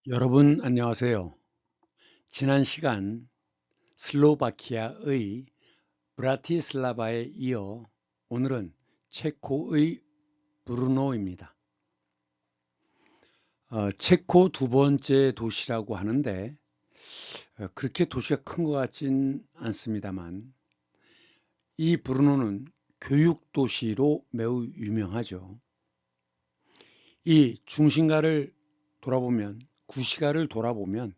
여러분 안녕하세요. 지난 시간 슬로바키아의 브라티슬라바에 이어 오늘은 체코의 브루노입니다. 체코 두 번째 도시라고 하는데 그렇게 도시가 큰 것 같진 않습니다만 이 브루노는 교육 도시로 매우 유명하죠. 이 중심가를 돌아보면 구시가를 돌아보면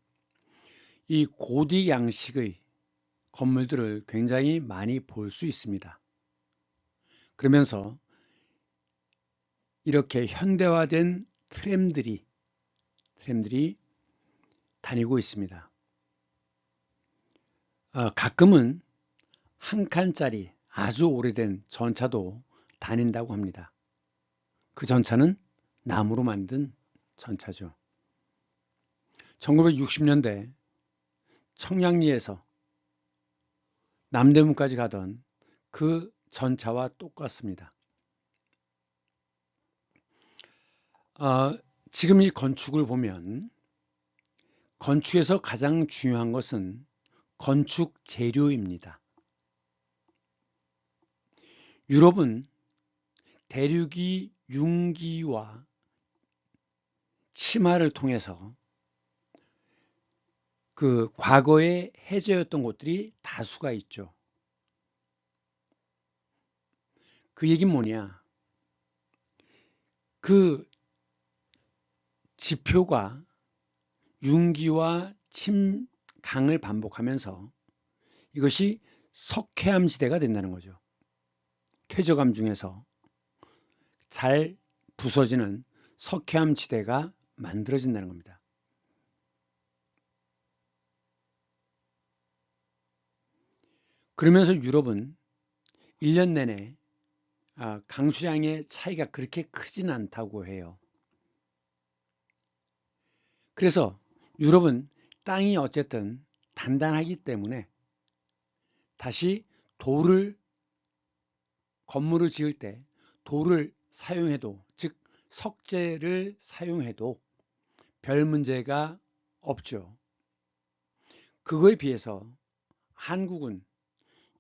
이 고딕 양식의 건물들을 굉장히 많이 볼 수 있습니다. 그러면서 이렇게 현대화된 트램들이 다니고 있습니다. 가끔은 한 칸짜리 아주 오래된 전차도 다닌다고 합니다. 그 전차는 나무로 만든 전차죠. 1960년대 청량리에서 남대문까지 가던 그 전차와 똑같습니다. 지금 이 건축을 보면 건축에서 가장 중요한 것은 건축 재료입니다. 유럽은 대륙이 융기와 침하를 통해서 그 과거에 해저였던 곳들이 다수가 있죠. 그 얘기는 뭐냐? 그 지표가 융기와 침강을 반복하면서 이것이 석회암 지대가 된다는 거죠. 퇴적암 중에서 잘 부서지는 석회암 지대가 만들어진다는 겁니다. 그러면서 유럽은 1년 내내 강수량의 차이가 그렇게 크지는 않다고 해요. 그래서 유럽은 땅이 어쨌든 단단하기 때문에 다시 건물을 지을 때 돌을 사용해도, 즉 석재를 사용해도 별 문제가 없죠. 그거에 비해서 한국은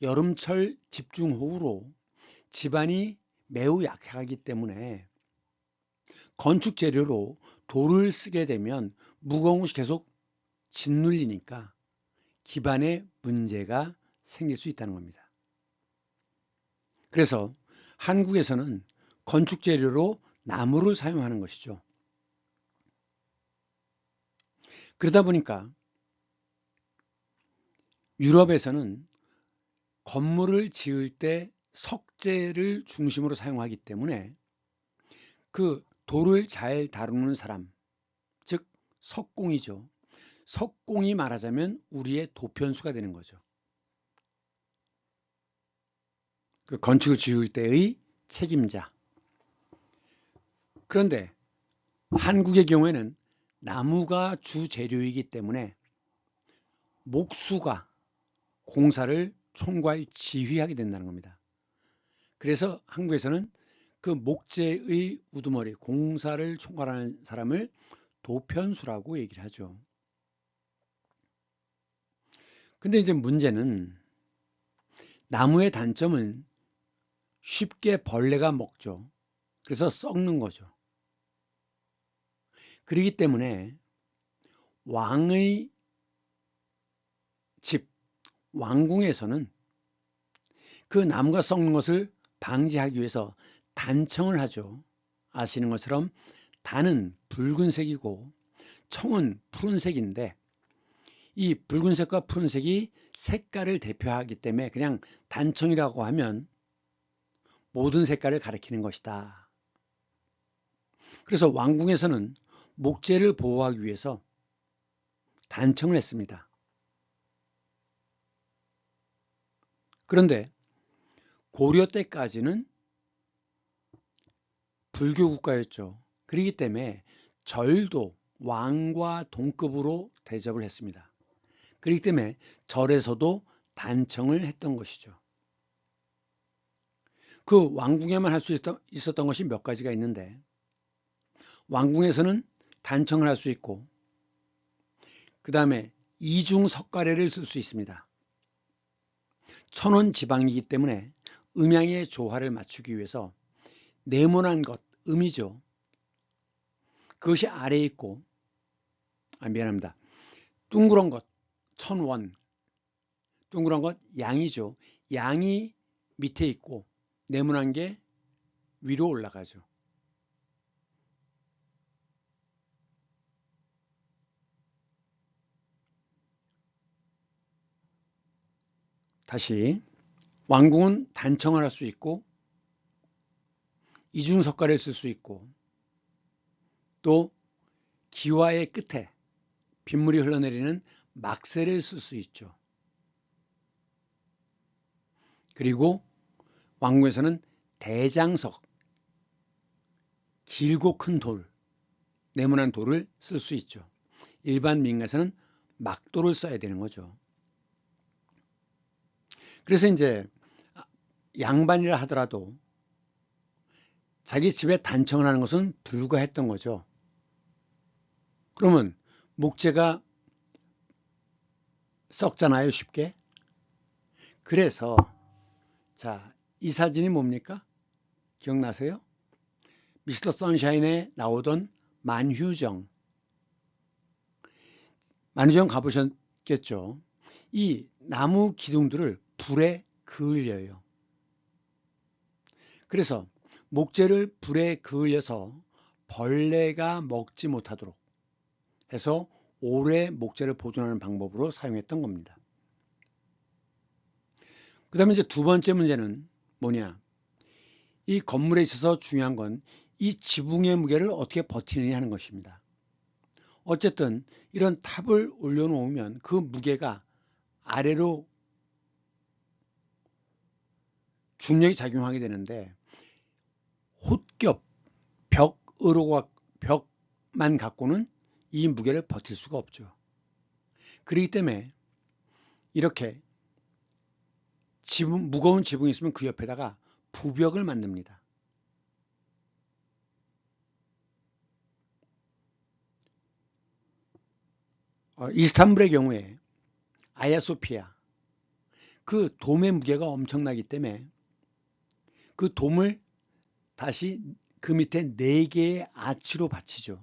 여름철 집중호우로 지반이 매우 약하기 때문에 건축 재료로 돌을 쓰게 되면 무거운 것이 계속 짓눌리니까 기반에 문제가 생길 수 있다는 겁니다. 그래서 한국에서는 건축 재료로 나무를 사용하는 것이죠. 그러다 보니까 유럽에서는 건물을 지을 때 석재를 중심으로 사용하기 때문에 그 돌을 잘 다루는 사람, 즉 석공이죠. 석공이 말하자면 우리의 도편수가 되는 거죠. 그 건축을 지을 때의 책임자. 그런데 한국의 경우에는 나무가 주 재료이기 때문에 목수가 공사를 총괄 지휘하게 된다는 겁니다. 그래서 한국에서는 그 목재의 우두머리, 공사를 총괄하는 사람을 도편수라고 얘기를 하죠. 근데 이제 문제는 나무의 단점은 쉽게 벌레가 먹죠. 그래서 썩는 거죠. 그렇기 때문에 왕의 집, 왕궁에서는 그 나무가 썩는 것을 방지하기 위해서 단청을 하죠. 아시는 것처럼 단은 붉은색이고 청은 푸른색인데 이 붉은색과 푸른색이 색깔을 대표하기 때문에 그냥 단청이라고 하면 모든 색깔을 가리키는 것이다. 그래서 왕궁에서는 목재를 보호하기 위해서 단청을 했습니다. 그런데 고려 때까지는 불교 국가였죠. 그렇기 때문에 절도 왕과 동급으로 대접을 했습니다. 그렇기 때문에 절에서도 단청을 했던 것이죠. 그 왕궁에만 할 수 있었던 것이 몇 가지가 있는데 왕궁에서는 단청을 할 수 있고 그 다음에 이중석가래를 쓸 수 있습니다. 천원 지방이기 때문에 음양의 조화를 맞추기 위해서 네모난 것, 음이죠. 그것이 아래에 있고, 미안합니다. 둥그런 것, 천원, 둥그런 것, 양이죠. 양이 밑에 있고 네모난 게 위로 올라가죠. 다시 왕궁은 단청을 할 수 있고 이중석가를 쓸 수 있고 또 기와의 끝에 빗물이 흘러내리는 막새를 쓸 수 있죠. 그리고 왕궁에서는 대장석, 길고 큰 돌, 네모난 돌을 쓸 수 있죠. 일반 민가에서는 막돌을 써야 되는 거죠. 그래서 이제 양반이라 하더라도 자기 집에 단청을 하는 것은 불가했던 거죠. 그러면 목재가 썩잖아요, 쉽게. 그래서 자, 이 사진이 뭡니까? 기억나세요? 미스터 선샤인에 나오던 만휴정. 만휴정 가보셨겠죠? 이 나무 기둥들을 불에 그을려요. 그래서 목재를 불에 그을려서 벌레가 먹지 못하도록 해서 오래 목재를 보존하는 방법으로 사용했던 겁니다. 그 다음에 이제 두 번째 문제는 뭐냐? 이 건물에 있어서 중요한 건 이 지붕의 무게를 어떻게 버티느냐 하는 것입니다. 어쨌든 이런 탑을 올려놓으면 그 무게가 아래로 중력이 작용하게 되는데 홑겹 벽만 갖고는 이 무게를 버틸 수가 없죠. 그렇기 때문에 이렇게 무거운 지붕이 있으면 그 옆에다가 부벽을 만듭니다. 이스탄불의 경우에 아야소피아 그 돔의 무게가 엄청나기 때문에 그 돔을 다시 그 밑에 4개의 아치로 받치죠.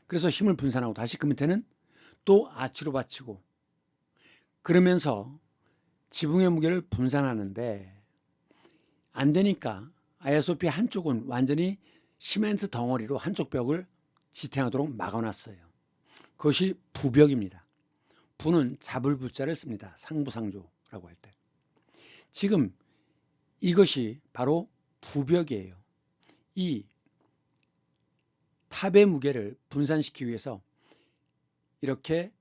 그래서 힘을 분산하고 다시 그 밑에는 또 아치로 받치고 그러면서 지붕의 무게를 분산하는데 안 되니까 아야소피아 한쪽은 완전히 시멘트 덩어리로 한쪽 벽을 지탱하도록 막아놨어요. 그것이 부벽입니다. 부는 잡을 부자를 씁니다. 상부상조라고 할 때. 지금 이것이 바로 부벽이에요. 이 탑의 무게를 분산시키기 위해서 이렇게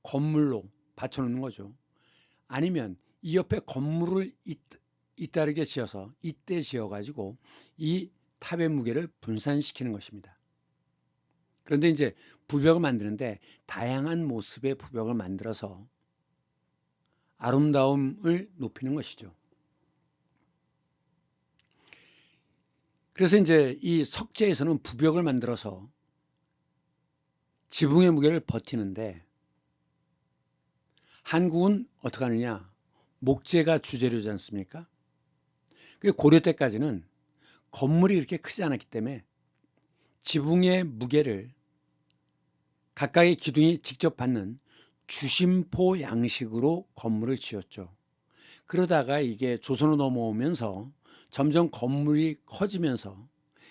건물로 받쳐놓는 거죠. 아니면 이 옆에 건물을 잇따르게 지어서 이때 지어가지고 이 탑의 무게를 분산시키는 것입니다. 그런데 이제 부벽을 만드는데 다양한 모습의 부벽을 만들어서 아름다움을 높이는 것이죠. 그래서 이제 이 석재에서는 부벽을 만들어서 지붕의 무게를 버티는데 한국은 어떻게 하느냐? 목재가 주재료지 않습니까? 고려 때까지는 건물이 이렇게 크지 않았기 때문에 지붕의 무게를 각각의 기둥이 직접 받는 주심포 양식으로 건물을 지었죠. 그러다가 이게 조선으로 넘어오면서 점점 건물이 커지면서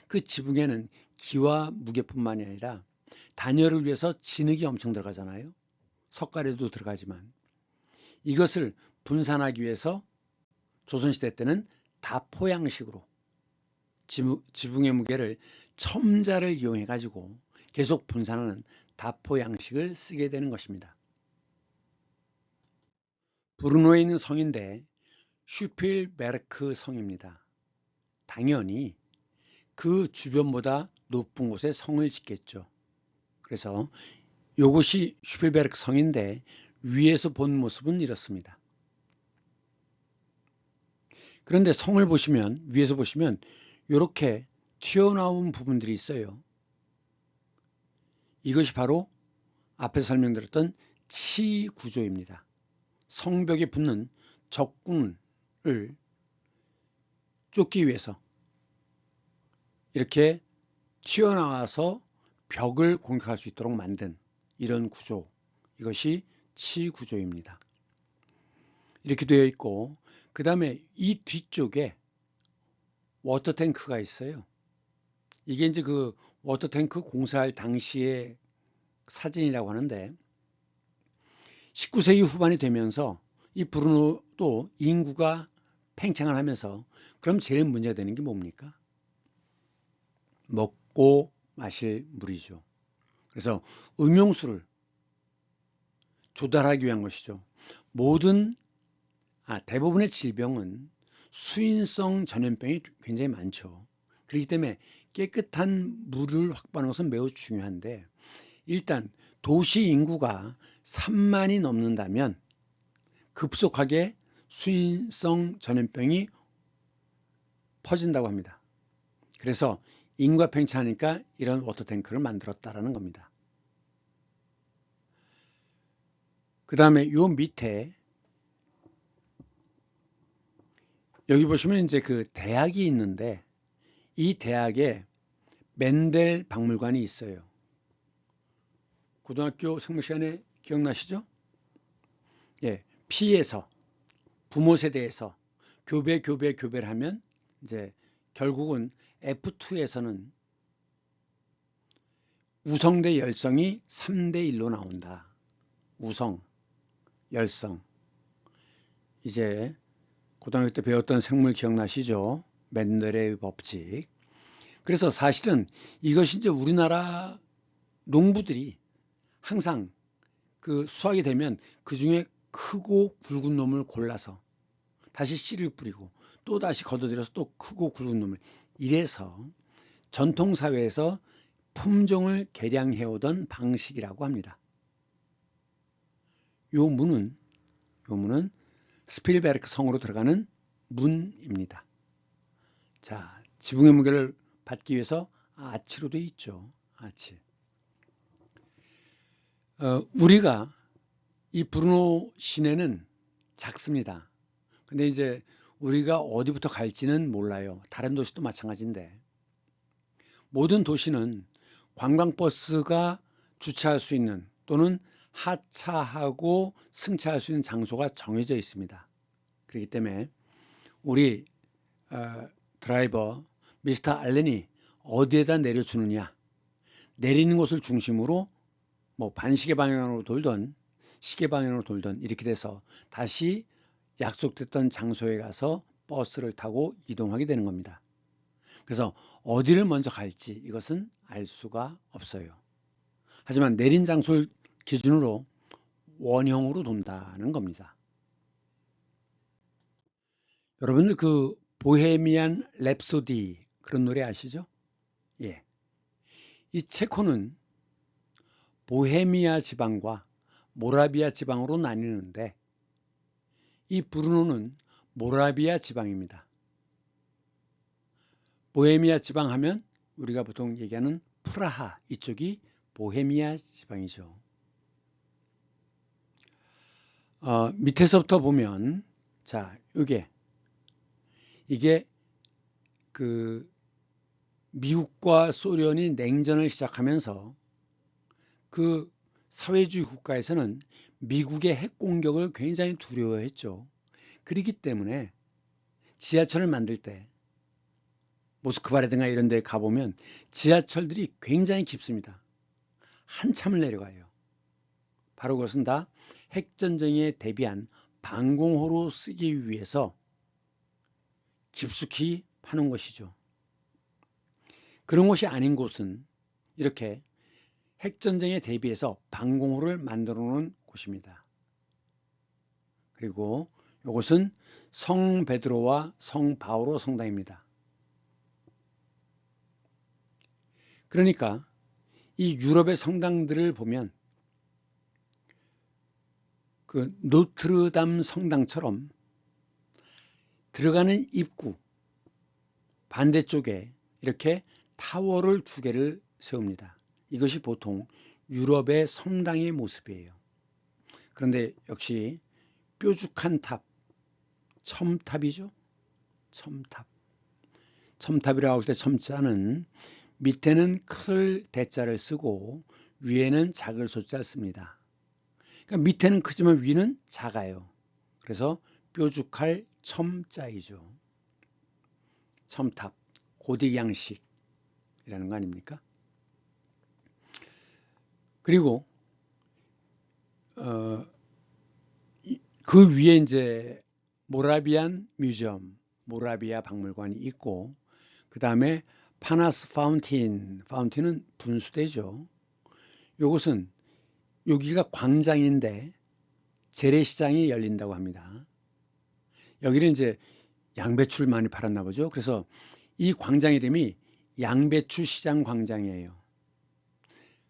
그 지붕에는 기와 무게뿐만이 아니라 단열을 위해서 진흙이 엄청 들어가잖아요. 석가래도 들어가지만 이것을 분산하기 위해서 조선시대 때는 다포 양식으로 지붕의 무게를 첨자를 이용해 가지고 계속 분산하는 다포 양식을 쓰게 되는 것입니다. 브루노에 있는 성인데 슈필베르크 성입니다. 당연히 그 주변보다 높은 곳에 성을 짓겠죠. 그래서 이것이 슈필베르크 성인데 위에서 본 모습은 이렇습니다. 그런데 성을 보시면 위에서 보시면 이렇게 튀어나온 부분들이 있어요. 이것이 바로 앞에서 설명드렸던 치 구조입니다. 성벽에 붙는 적군을 쫓기 위해서 이렇게 튀어나와서 벽을 공격할 수 있도록 만든 이런 구조, 이것이 치 구조입니다. 이렇게 되어 있고, 그 다음에 이 뒤쪽에 워터탱크가 있어요. 이게 이제 그 워터탱크 공사할 당시의 사진이라고 하는데, 19세기 후반이 되면서 이 브루노도 인구가 팽창을 하면서, 그럼 제일 문제가 되는 게 뭡니까? 먹고 마실 물이죠. 그래서 음용수를 조달하기 위한 것이죠. 대부분의 질병은 수인성 전염병이 굉장히 많죠. 그렇기 때문에 깨끗한 물을 확보하는 것은 매우 중요한데, 일단 도시 인구가 3만이 넘는다면 급속하게 수인성 전염병이 퍼진다고 합니다. 그래서 인구가 팽창하니까 이런 워터탱크를 만들었다라는 겁니다. 그 다음에 요 밑에 여기 보시면 이제 그 대학이 있는데, 이 대학에 멘델 박물관이 있어요. 고등학교 생물 시간에 기억나시죠? 예, P에서 부모 세대에서 교배를 하면 이제 결국은 F2에서는 우성 대 열성이 3대 1로 나온다. 우성, 열성. 이제 고등학교 때 배웠던 생물 기억나시죠? 멘델의 법칙. 그래서 사실은 이것이 이제 우리나라 농부들이 항상 그 수확이 되면 그 중에 크고 굵은 놈을 골라서 다시 씨를 뿌리고 또 다시 걷어들여서 또 크고 굵은 놈을, 이래서 전통사회에서 품종을 개량해 오던 방식이라고 합니다. 요 문은 스필베르크 성으로 들어가는 문입니다. 자, 지붕의 무게를 받기 위해서 아치로 되어 있죠. 아치. 우리가 이 브루노 시내는 작습니다. 근데 이제 우리가 어디부터 갈지는 몰라요. 다른 도시도 마찬가지인데, 모든 도시는 관광버스가 주차할 수 있는 또는 하차하고 승차할 수 있는 장소가 정해져 있습니다. 그렇기 때문에 우리 드라이버 미스터 알렌이 어디에다 내려주느냐, 내리는 곳을 중심으로 뭐 반시계 방향으로 돌던 시계 방향으로 돌던 이렇게 돼서 다시 약속됐던 장소에 가서 버스를 타고 이동하게 되는 겁니다. 그래서 어디를 먼저 갈지 이것은 알 수가 없어요. 하지만 내린 장소를 기준으로 원형으로 돈다는 겁니다. 여러분들 그 보헤미안 랩소디 그런 노래 아시죠? 예. 이 체코는 보헤미아 지방과 모라비아 지방으로 나뉘는데, 이 브루노는 모라비아 지방입니다. 보헤미아 지방 하면 우리가 보통 얘기하는 프라하, 이쪽이 보헤미아 지방이죠. 밑에서부터 보면, 자, 이게 그 미국과 소련이 냉전을 시작하면서 그 사회주의 국가에서는 미국의 핵 공격을 굉장히 두려워했죠. 그렇기 때문에 지하철을 만들 때 모스크바라든가 이런 데 가보면 지하철들이 굉장히 깊습니다. 한참을 내려가요. 바로 그것은 다 핵전쟁에 대비한 방공호로 쓰기 위해서 깊숙이 파놓은 것이죠. 그런 곳이 아닌 곳은 이렇게 핵전쟁에 대비해서 방공호를 만들어 놓은 곳입니다. 그리고 이것은 성 베드로와 성 바오로 성당입니다. 그러니까 이 유럽의 성당들을 보면 그 노트르담 성당처럼 들어가는 입구 반대쪽에 이렇게 타워를 두 개를 세웁니다. 이것이 보통 유럽의 성당의 모습이에요. 그런데 역시 뾰족한 탑, 첨탑이죠. 첨탑. 첨탑이라고 할 때 첨자는 밑에는 큰 대자를 쓰고 위에는 작을 소자를 씁니다. 그러니까 밑에는 크지만 위는 작아요. 그래서 뾰족할 첨자이죠. 첨탑, 고딕양식이라는 거 아닙니까? 그리고 그 위에 이제 모라비안 뮤지엄, 모라비아 박물관이 있고, 그 다음에 파나스 파운틴은 분수대죠. 이것은 여기가 광장인데 재래시장이 열린다고 합니다. 여기는 이제 양배추를 많이 팔았나 보죠. 그래서 이 광장 이름이 양배추 시장 광장이에요.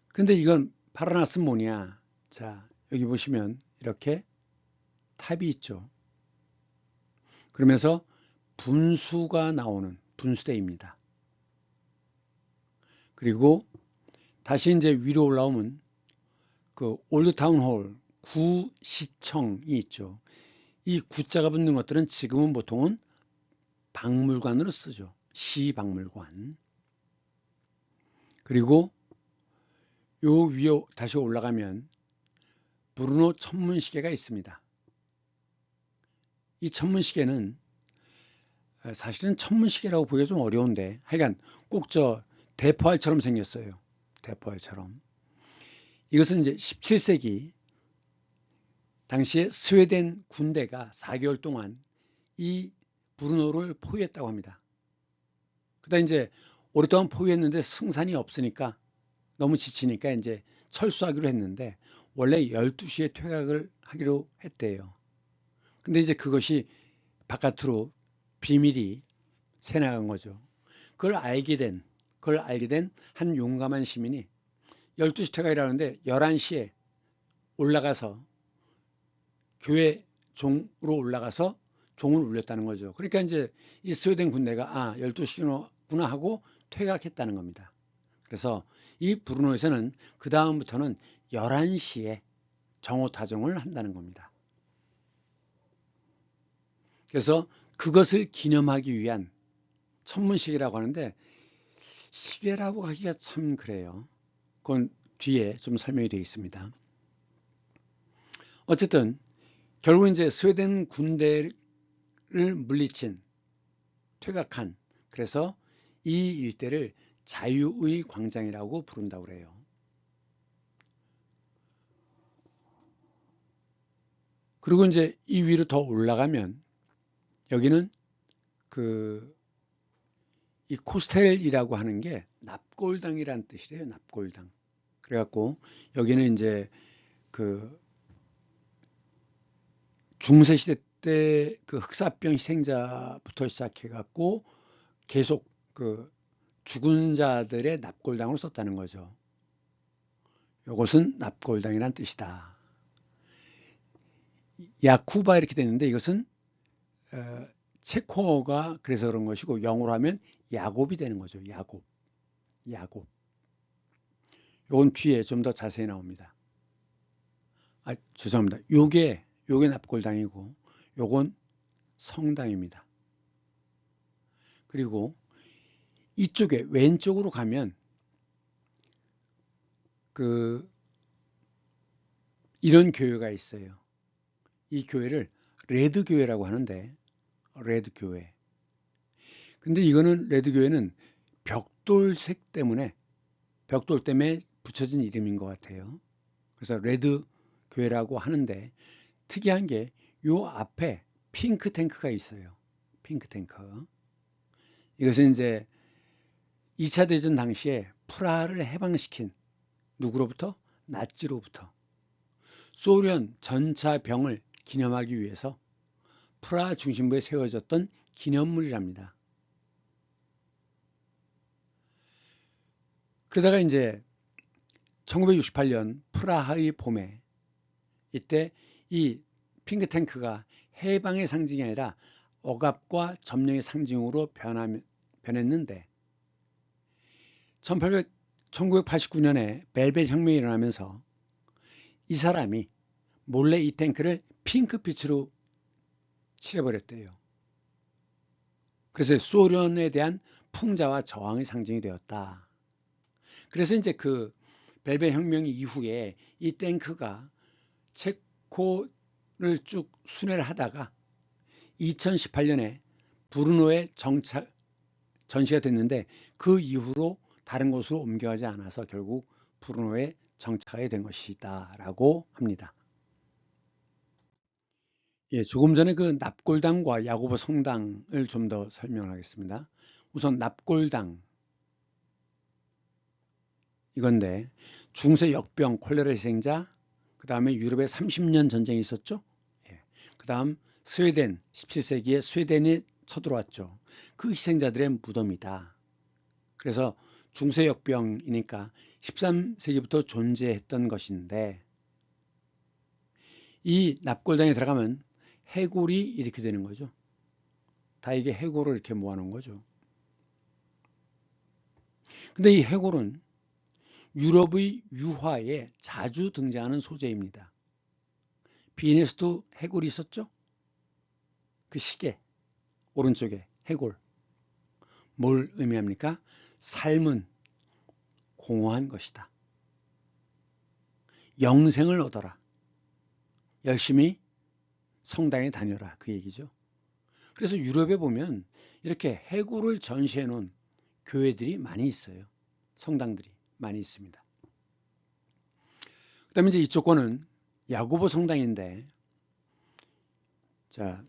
근데 이건 파라나스는 뭐냐? 자, 여기 보시면 이렇게 탑이 있죠. 그러면서 분수가 나오는 분수대입니다. 그리고 다시 이제 위로 올라오면 그 올드타운홀 구시청이 있죠. 이 구자가 붙는 것들은 지금은 보통은 박물관으로 쓰죠. 시박물관. 그리고 요 위에 다시 올라가면 브루노 천문시계가 있습니다. 이 천문시계는 사실은 천문시계라고 보기가 좀 어려운데 하여간 꼭 저 대포알처럼 생겼어요. 대포알처럼. 이것은 이제 17세기 당시에 스웨덴 군대가 4개월 동안 이 브루노를 포위했다고 합니다. 그다음 이제 오랫동안 포위했는데 승산이 없으니까 너무 지치니까 이제 철수하기로 했는데 원래 12시에 퇴각을 하기로 했대요. 근데 이제 그것이 바깥으로 비밀이 새나간 거죠. 그걸 알게 된 한 용감한 시민이 12시 퇴각이라는데 11시에 올라가서 교회 종으로 올라가서 종을 울렸다는 거죠. 그러니까 이제 이 스웨덴 군대가 12시구나 하고 퇴각했다는 겁니다. 그래서 이 브루노에서는 그 다음부터는 11시에 정오타종을 한다는 겁니다. 그래서 그것을 기념하기 위한 천문시계라고 하는데 시계라고 하기가 참 그래요. 그건 뒤에 좀 설명이 되어 있습니다. 어쨌든 결국 이제 스웨덴 군대를 물리친 퇴각한 그래서 이 일대를 자유의 광장이라고 부른다고 그래요. 그리고 이제 이 위로 더 올라가면 여기는 이 코스텔이라고 하는 게 납골당이라는 뜻이래요. 납골당. 그래갖고 여기는 이제 그 중세시대 때 그 흑사병 희생자부터 시작해갖고 계속 그 죽은 자들의 납골당으로 썼다는 거죠. 이것은 납골당이라는 뜻이다. 야쿠바 이렇게 되는데 이것은 체코어가 그래서 그런 것이고 영어로 하면 야곱이 되는 거죠. 야곱. 요건 뒤에 좀 더 자세히 나옵니다. 죄송합니다. 요게 납골당이고 요건 성당입니다. 그리고 이쪽에 왼쪽으로 가면 이런 교회가 있어요. 이 교회를 레드 교회라고 하는데 레드 교회. 근데 이거는 레드 교회는 벽돌 때문에 붙여진 이름인 것 같아요. 그래서 레드 교회라고 하는데 특이한 게 요 앞에 핑크 탱크가 있어요. 핑크 탱크. 이것은 이제 2차 대전 당시에 프라하를 해방시킨 누구로부터? 나치로부터. 소련 전차병을 기념하기 위해서 프라하 중심부에 세워졌던 기념물이랍니다. 그러다가 이제 1968년 프라하의 봄에 이때 이 핑크탱크가 해방의 상징이 아니라 억압과 점령의 상징으로 변했는데 1989년에 벨벳 혁명이 일어나면서 이 사람이 몰래 이 탱크를 핑크빛으로 칠해버렸대요. 그래서 소련에 대한 풍자와 저항의 상징이 되었다. 그래서 이제 그 벨벳 혁명 이후에 이 탱크가 체코를 쭉 순회를 하다가 2018년에 브루노에 전시가 됐는데 그 이후로 다른 곳으로 옮겨가지 않아서 결국 브루노에 정착하게 된 것이다 라고 합니다. 예, 조금 전에 그 납골당과 야고보 성당을 좀 더 설명하겠습니다. 우선 납골당 이건데 중세 역병 콜레라 희생자, 그 다음에 유럽에 30년 전쟁이 있었죠. 예, 그 다음 스웨덴 17세기에 스웨덴이 쳐들어왔죠. 그 희생자들의 무덤이다. 그래서 중세 역병이니까 13세기부터 존재했던 것인데 이 납골당에 들어가면 해골이 이렇게 되는 거죠. 다 이게 해골을 이렇게 모아놓은 거죠. 근데 이 해골은 유럽의 유화에 자주 등장하는 소재입니다. 비엔에서도 해골이 있었죠? 그 시계 오른쪽에 해골. 뭘 의미합니까? 삶은 공허한 것이다. 영생을 얻어라. 열심히 성당에 다녀라. 그 얘기죠. 그래서 유럽에 보면 이렇게 해골을 전시해 놓은 교회들이 많이 있어요. 성당들이 많이 있습니다. 그 다음에 이제 이쪽 거는 야고보 성당인데, 자,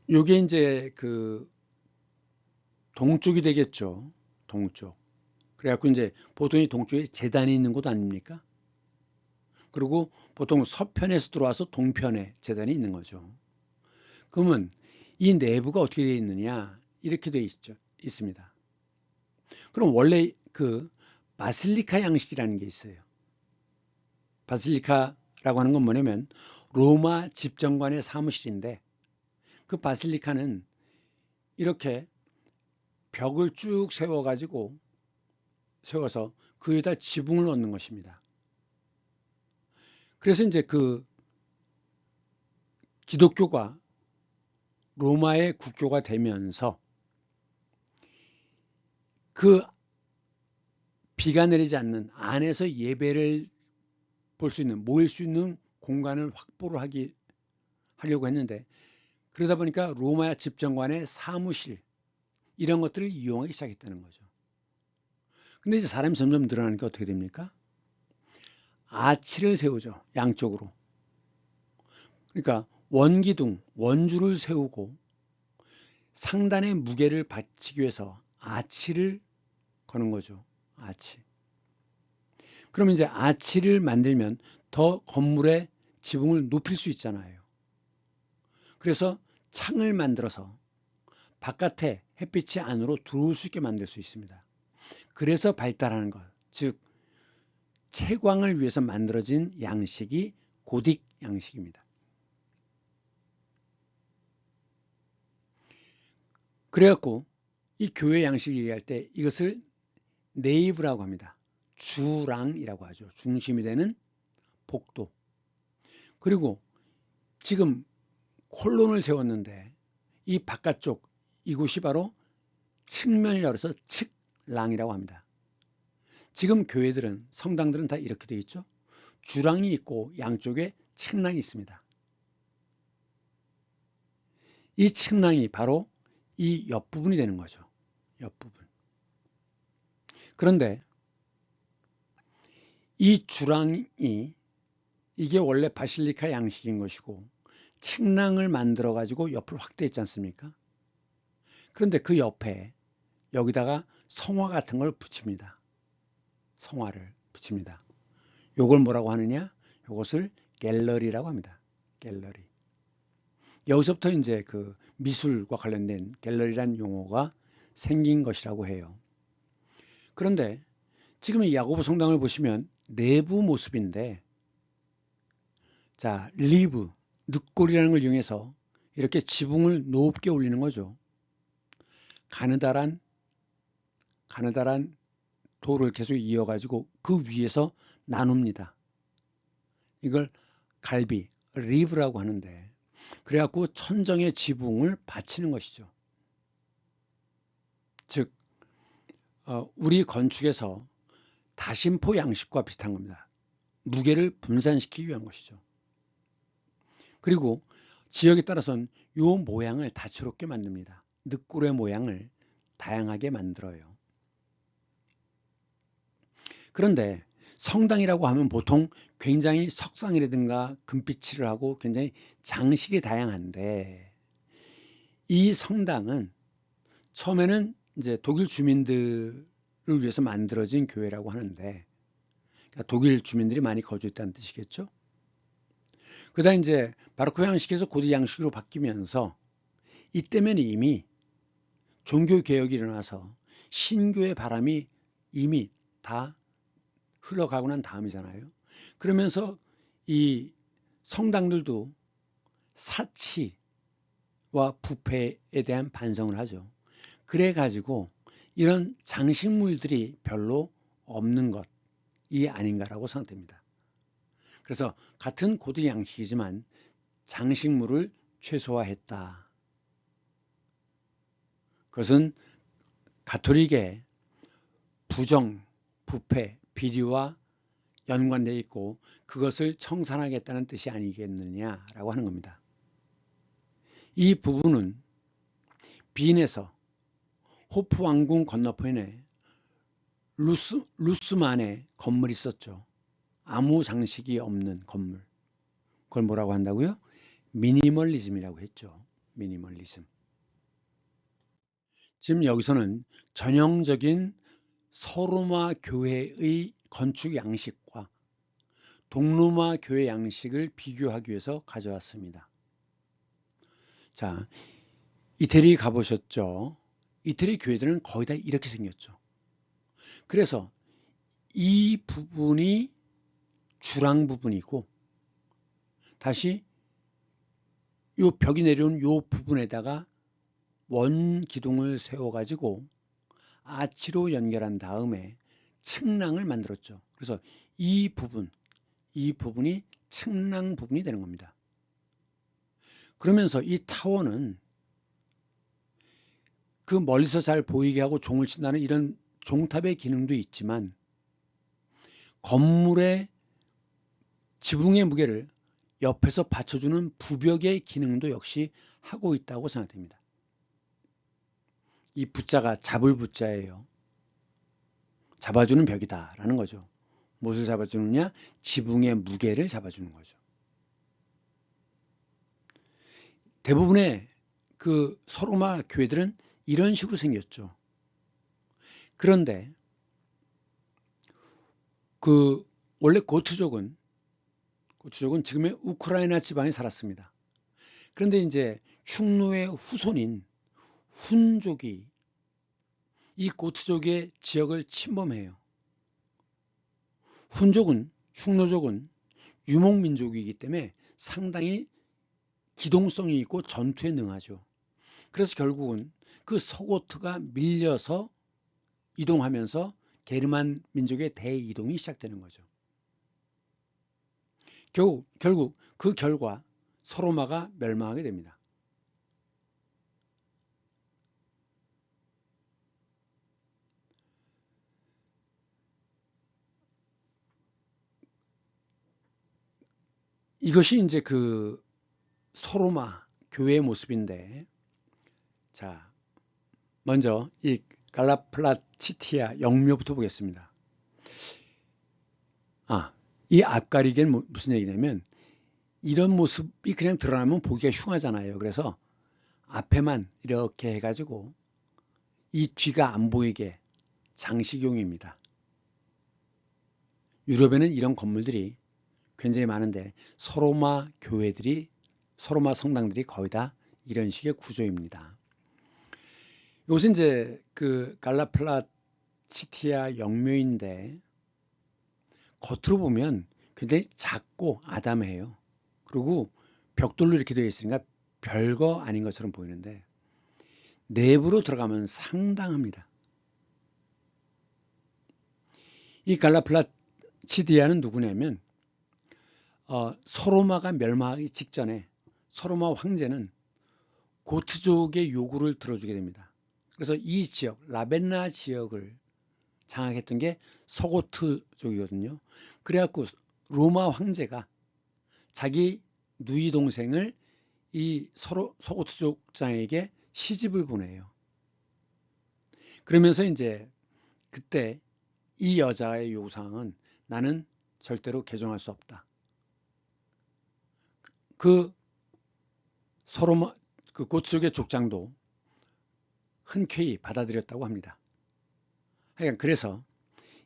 요게 이제 그 동쪽이 되겠죠. 동쪽. 그래갖고 이제 보통 이 동쪽에 제단이 있는 곳 아닙니까? 그리고 보통 서편에서 들어와서 동편에 제단이 있는 거죠. 그러면 이 내부가 어떻게 되어 있느냐? 이렇게 되어 있습니다. 그럼 원래 그 바실리카 양식이라는 게 있어요. 바실리카라고 하는 건 뭐냐면 로마 집정관의 사무실인데 그 바실리카는 이렇게 벽을 쭉 세워서 그 위에다 지붕을 놓는 것입니다. 그래서 이제 그 기독교가 로마의 국교가 되면서 그 비가 내리지 않는 안에서 예배를 볼 수 있는, 모일 수 있는 공간을 확보를 하려고 했는데 그러다 보니까 로마 집정관의 사무실 이런 것들을 이용하기 시작했다는 거죠. 근데 이제 사람이 점점 늘어나니까 어떻게 됩니까? 아치를 세우죠. 양쪽으로. 그러니까 원기둥, 원주를 세우고 상단의 무게를 받치기 위해서 아치를 거는 거죠. 아치. 그러면 이제 아치를 만들면 더 건물의 지붕을 높일 수 있잖아요. 그래서 창을 만들어서 바깥에 햇빛이 안으로 들어올 수 있게 만들 수 있습니다. 그래서 발달하는 것, 즉 채광을 위해서 만들어진 양식이 고딕 양식입니다. 그래갖고 이 교회 양식을 얘기할 때 이것을 네이브라고 합니다. 주랑이라고 하죠. 중심이 되는 복도. 그리고 지금 콜론을 세웠는데 이 바깥쪽 이곳이 바로 측면이라고 해서 측랑이라고 합니다. 지금 교회들은 성당들은 다 이렇게 되어 있죠. 주랑이 있고 양쪽에 측랑이 있습니다. 이 측랑이 바로 이 옆부분이 되는 거죠. 옆부분. 그런데 이 주랑이 이게 원래 바실리카 양식인 것이고 측랑을 만들어 가지고 옆을 확대했지 않습니까? 그런데 그 옆에 여기다가 성화 같은 걸 붙입니다. 성화를 붙입니다. 요걸 뭐라고 하느냐? 요것을 갤러리라고 합니다. 갤러리. 여기서부터 이제 그 미술과 관련된 갤러리란 용어가 생긴 것이라고 해요. 그런데 지금 이 야고보 성당을 보시면 내부 모습인데, 자, 리브, 늑골이라는 걸 이용해서 이렇게 지붕을 높게 올리는 거죠. 가느다란 가느다란 도를 계속 이어가지고 그 위에서 나눕니다. 이걸 갈비, 리브라고 하는데, 그래갖고 천정의 지붕을 받치는 것이죠. 즉, 우리 건축에서 다심포 양식과 비슷한 겁니다. 무게를 분산시키기 위한 것이죠. 그리고 지역에 따라서는 이 모양을 다채롭게 만듭니다. 늑골의 모양을 다양하게 만들어요. 그런데 성당이라고 하면 보통 굉장히 석상이라든가 금빛을 하고 굉장히 장식이 다양한데, 이 성당은 처음에는 이제 독일 주민들을 위해서 만들어진 교회라고 하는데, 그러니까 독일 주민들이 많이 거주했다는 뜻이겠죠. 그다음 이제 바로크 양식에서 고대 양식으로 바뀌면서 이때면 이미 종교 개혁이 일어나서 신교의 바람이 이미 다 흘러가고 난 다음이잖아요. 그러면서 이 성당들도 사치와 부패에 대한 반성을 하죠. 그래 가지고 이런 장식물들이 별로 없는 것이 아닌가라고 생각됩니다. 그래서 같은 고대 양식이지만 장식물을 최소화했다. 그것은 가톨릭의 부정, 부패, 비리와 연관되어 있고 그것을 청산하겠다는 뜻이 아니겠느냐라고 하는 겁니다. 이 부분은 빈에서 호프 왕궁 건너편에 루스만의 건물이 있었죠. 아무 장식이 없는 건물. 그걸 뭐라고 한다고요? 미니멀리즘이라고 했죠. 미니멀리즘. 지금 여기서는 전형적인 서로마 교회의 건축 양식과 동로마 교회 양식을 비교하기 위해서 가져왔습니다. 자, 이태리 가보셨죠? 이태리 교회들은 거의 다 이렇게 생겼죠. 그래서 이 부분이 주랑 부분이고, 다시 요 벽이 내려온 요 부분에다가 원 기둥을 세워가지고 아치로 연결한 다음에 측랑을 만들었죠. 그래서 이 부분이 측랑 부분이 되는 겁니다. 그러면서 이 타워는 그 멀리서 잘 보이게 하고 종을 친다는 이런 종탑의 기능도 있지만, 건물의 지붕의 무게를 옆에서 받쳐주는 부벽의 기능도 역시 하고 있다고 생각됩니다. 이 부자가 잡을 부자예요. 잡아주는 벽이다라는 거죠. 무엇을 잡아주느냐? 지붕의 무게를 잡아주는 거죠. 대부분의 그 서로마 교회들은 이런 식으로 생겼죠. 그런데 그 원래 고트족은 지금의 우크라이나 지방에 살았습니다. 그런데 이제 흉노의 후손인 훈족이 이 고트족의 지역을 침범해요. 흉노족은 유목민족이기 때문에 상당히 기동성이 있고 전투에 능하죠. 그래서 결국은 그 서고트가 밀려서 이동하면서 게르만 민족의 대이동이 시작되는 거죠. 결국 그 결과 서로마가 멸망하게 됩니다. 이것이 이제 그 서로마 교회의 모습인데, 자, 먼저 이 갈라플라치티아 영묘부터 보겠습니다. 이 앞가리개는 무슨 얘기냐면, 이런 모습이 그냥 드러나면 보기가 흉하잖아요. 그래서 앞에만 이렇게 해가지고 이 뒤가 안 보이게 장식용입니다. 유럽에는 이런 건물들이 굉장히 많은데 서로마 성당들이 거의 다 이런 식의 구조입니다. 이것은 이제 그 갈라플라치티아 영묘인데, 겉으로 보면 굉장히 작고 아담해요. 그리고 벽돌로 이렇게 되어 있으니까 별거 아닌 것처럼 보이는데 내부로 들어가면 상당합니다. 이 갈라플라치디아는 누구냐면 소로마가 멸망하기 직전에 소로마 황제는 고트족의 요구를 들어주게 됩니다. 그래서 이 지역, 라벤나 지역을 장악했던 게 서고트족이거든요. 그래갖고 로마 황제가 자기 누이 동생을 이 서고트족장에게 시집을 보내요. 그러면서 이제 그때 이 여자의 요구사항은 나는 절대로 개종할 수 없다. 그 고트족의 족장도 흔쾌히 받아들였다고 합니다. 그래서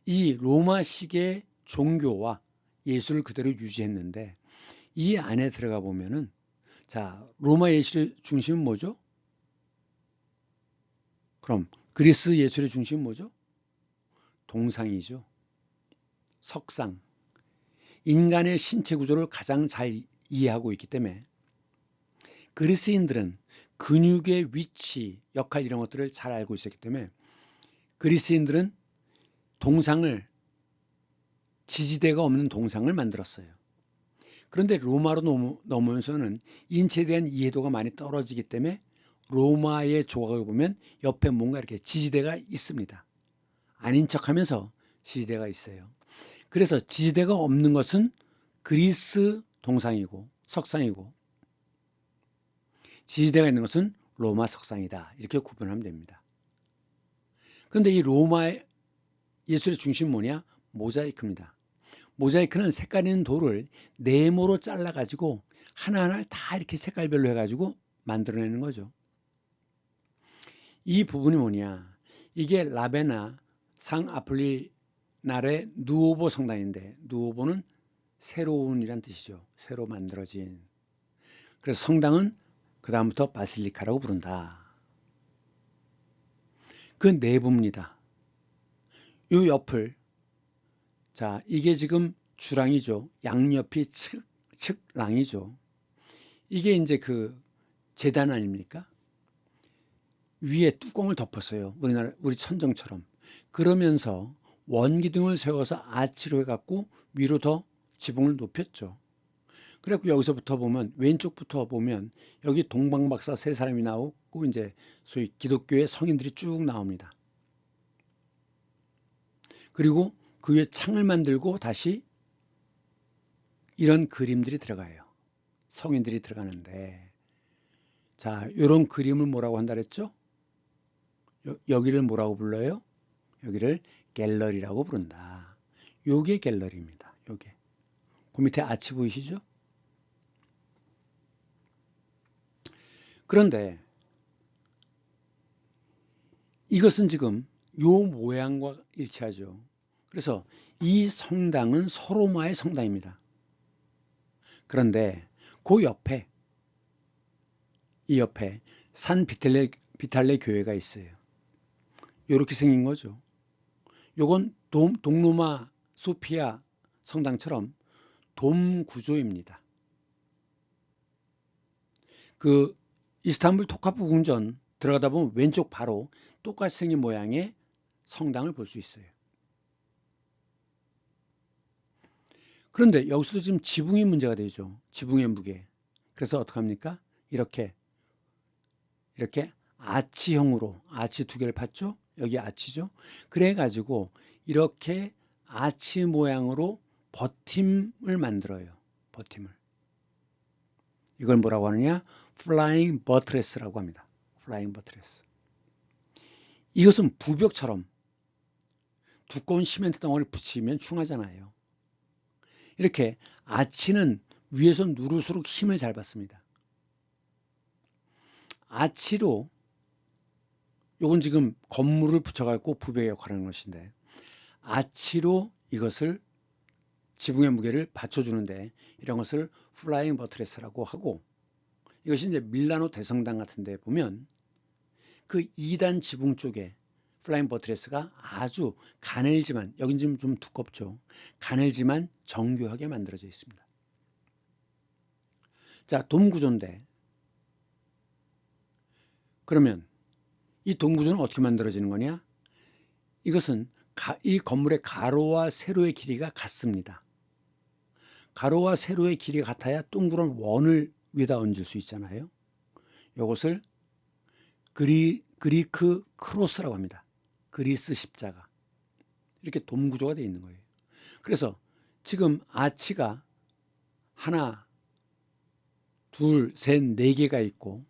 이 로마식의 종교와 예술을 그대로 유지했는데 이 안에 들어가 보면은 자, 로마 예술의 중심은 뭐죠? 그럼 그리스 예술의 중심은 뭐죠? 동상이죠. 석상. 인간의 신체 구조를 가장 잘 이해하고 있기 때문에 그리스인들은 근육의 위치, 역할 이런 것들을 잘 알고 있었기 때문에 그리스인들은 동상을 지지대가 없는 동상을 만들었어요. 그런데 로마로 넘어오면서는 인체에 대한 이해도가 많이 떨어지기 때문에 로마의 조각을 보면 옆에 뭔가 이렇게 지지대가 있습니다. 아닌 척하면서 지지대가 있어요. 그래서 지지대가 없는 것은 그리스 동상이고 석상이고 지지대가 있는 것은 로마 석상이다. 이렇게 구분하면 됩니다. 그런데 이 로마의 예술의 중심은 뭐냐? 모자이크입니다. 모자이크는 색깔 있는 돌을 네모로 잘라가지고 하나하나를 다 이렇게 색깔별로 해가지고 만들어내는 거죠. 이 부분이 뭐냐? 이게 라베나 상 아폴리나레 누오보 성당인데 누오보는 새로운이란 뜻이죠. 새로 만들어진. 그래서 성당은 그 다음부터 바실리카라고 부른다. 그 내부입니다. 이 옆을 자 이게 지금 주랑이죠. 양옆이 측랑이죠. 이게 이제 그 제단 아닙니까? 위에 뚜껑을 덮었어요. 우리 천정처럼. 그러면서 원기둥을 세워서 아치로 해갖고 위로 더 지붕을 높였죠. 그래갖고 여기서부터 보면 왼쪽부터 보면 여기 동방박사 세 사람이 나오고 이제 소위 기독교의 성인들이 쭉 나옵니다. 그리고 그 위에 창을 만들고 다시 이런 그림들이 들어가요. 성인들이 들어가는데 자, 이런 그림을 뭐라고 한다 그랬죠? 여기를 뭐라고 불러요? 여기를 갤러리라고 부른다. 요게 갤러리입니다. 요게. 그 밑에 아치 보이시죠? 그런데 이것은 지금 요 모양과 일치하죠. 그래서 이 성당은 소로마의 성당입니다. 그런데 그 옆에 이 옆에 산 비탈레 교회가 있어요. 이렇게 생긴 거죠. 요건 동로마 소피아 성당처럼 돔 구조입니다. 그 이스탄불 토카프 궁전 들어가다 보면 왼쪽 바로 똑같이 생긴 모양의 성당을 볼 수 있어요. 그런데 여기서도 지금 지붕이 문제가 되죠. 지붕의 무게. 그래서 어떻게 합니까? 이렇게 아치형으로 아치 두 개를 팠죠. 여기 아치죠. 그래 가지고 이렇게 아치 모양으로 버팀을 만들어요. 버팀을. 이걸 뭐라고 하느냐? 플라잉 버트레스라고 합니다. 플라잉 버트레스. 이것은 부벽처럼 두꺼운 시멘트 덩어리를 붙이면 흉하잖아요. 이렇게 아치는 위에서 누를수록 힘을 잘 받습니다. 아치로 요건 지금 건물을 붙여갖고 부벽에 역할을 하는 것인데 아치로 이것을 지붕의 무게를 받쳐주는데 이런 것을 플라잉 버트레스라고 하고 이것이 이제 밀라노 대성당 같은 데 보면 그 2단 지붕 쪽에 플라잉 버트레스가 아주 가늘지만 여긴 지금 좀 두껍죠. 가늘지만 정교하게 만들어져 있습니다. 자, 돔 구조인데 그러면 이 돔 구조는 어떻게 만들어지는 거냐? 이것은 이 건물의 가로와 세로의 길이가 같습니다. 가로와 세로의 길이가 같아야 둥그런 원을 위에다 얹을 수 있잖아요. 이것을 그리크 크로스라고 합니다. 그리스 십자가. 이렇게 돔 구조가 되어 있는 거예요. 그래서 지금 아치가 하나, 둘, 셋, 네 개가 있고,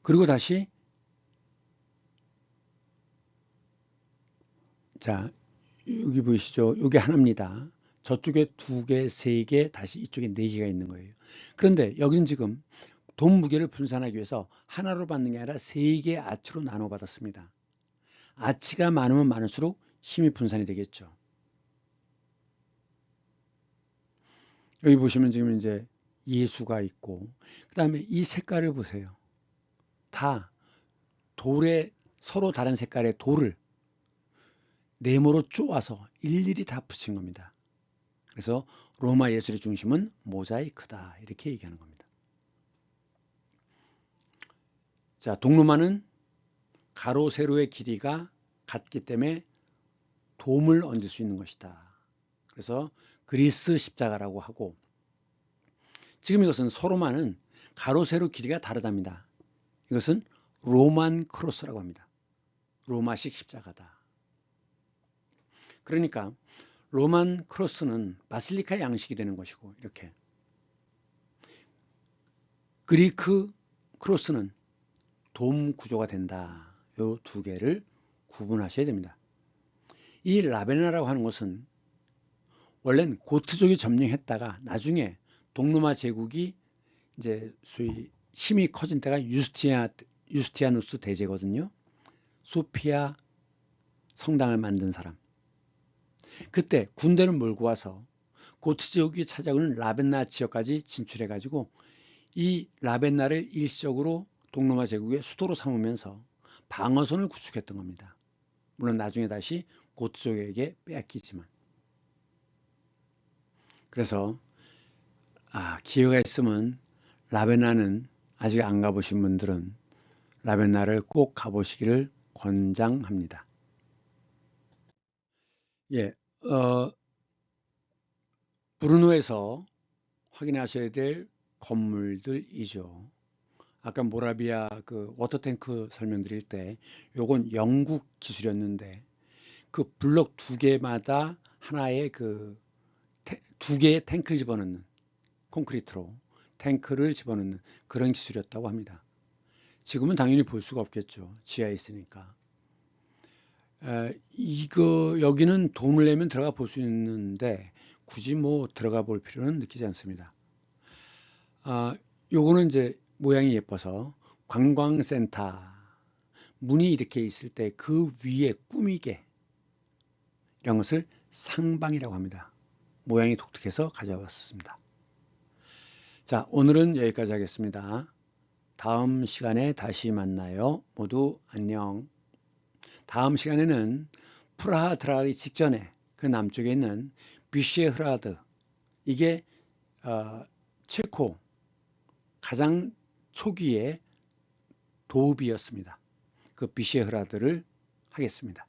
그리고 다시, 자, 여기 보이시죠? 여기 하나입니다. 저쪽에 두 개, 세 개, 다시 이쪽에 네 개가 있는 거예요. 그런데 여기는 지금 돔 무게를 분산하기 위해서 하나로 받는 게 아니라 세 개의 아치로 나눠 받았습니다. 아치가 많으면 많을수록 힘이 분산이 되겠죠. 여기 보시면 지금 이제 예수가 있고, 그 다음에 이 색깔을 보세요. 다 돌에 서로 다른 색깔의 돌을 네모로 쪼아서 일일이 다 붙인 겁니다. 그래서 로마 예술의 중심은 모자이크다, 이렇게 얘기하는 겁니다. 자, 동로마는 가로 세로의 길이가 같기 때문에 돔을 얹을 수 있는 것이다. 그래서 그리스 십자가라고 하고, 지금 이것은 서로마는 가로 세로 길이가 다르답니다. 이것은 로만 크로스라고 합니다. 로마식 십자가다. 그러니까 로만 크로스는 바실리카 양식이 되는 것이고, 이렇게 그리크 크로스는 돔 구조가 된다. 이 두 개를 구분하셔야 됩니다. 이 라베나라고 하는 것은 원래는 고트족이 점령했다가 나중에 동로마 제국이 이제 소위 힘이 커진 때가 유스티아누스 대제거든요. 소피아 성당을 만든 사람. 그때 군대를 몰고 와서 고트 제국이 찾아오는 라벤나 지역까지 진출해 가지고 이 라벤나를 일시적으로 동로마 제국의 수도로 삼으면서 방어선을 구축했던 겁니다. 물론 나중에 다시 고트족에게 빼앗기지만. 그래서 기회가 있으면 라벤나는 아직 안 가보신 분들은 라벤나를 꼭 가보시기를 권장합니다. 예, 브루노에서 확인하셔야 될 건물들이죠. 아까 모라비아 그 워터탱크 설명드릴 때 요건 영국 기술이었는데 그 블럭 두 개마다 하나의 그 두 개의 탱크를 집어넣는 콘크리트로 탱크를 집어넣는 그런 기술이었다고 합니다. 지금은 당연히 볼 수가 없겠죠. 지하에 있으니까. 이거 여기는 돈을 내면 들어가 볼 수 있는데 굳이 뭐 들어가 볼 필요는 느끼지 않습니다. 요거는 이제 모양이 예뻐서 관광센터 문이 이렇게 있을 때 그 위에 꾸미게 이런 것을 상방이라고 합니다. 모양이 독특해서 가져왔습니다. 자, 오늘은 여기까지 하겠습니다. 다음 시간에 다시 만나요. 모두 안녕. 다음 시간에는 프라하 들어가기 직전에 그 남쪽에 있는 비셰흐라드, 이게 체코 가장 초기의 도읍이었습니다. 그 비셰흐라드를 하겠습니다.